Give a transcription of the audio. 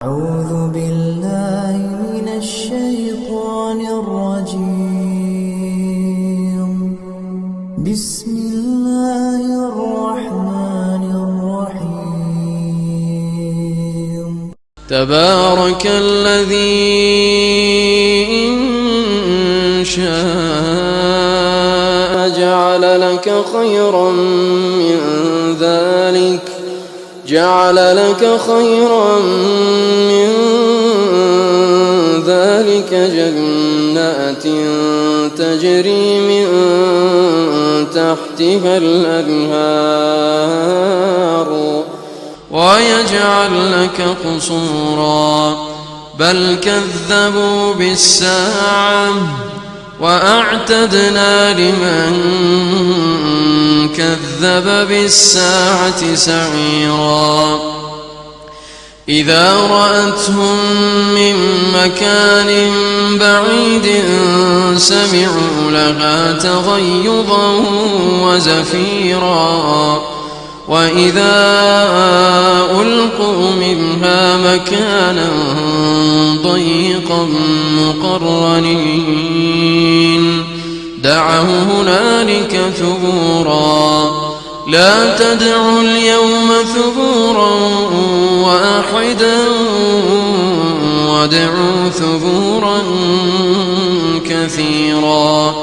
أعوذ بالله من الشيطان الرجيم. بسم الله الرحمن الرحيم. تبارك الذي إن شاء جعل لك خيرا من ذلك جنات تجري من تحتها الأنهار ويجعل لك قصورا بل كذبوا بالساعة وأعتدنا لمن كذب بالساعة سعيرا إذا رأتهم من مكان بعيد سمعوا لها تغيظا وزفيرا وإذا ألقوا منها مكانا ضيقا مقرنين دعوا هنالك ثبورا لا تدعوا اليوم ثبورا واحدا وادعوا ثبورا كثيرا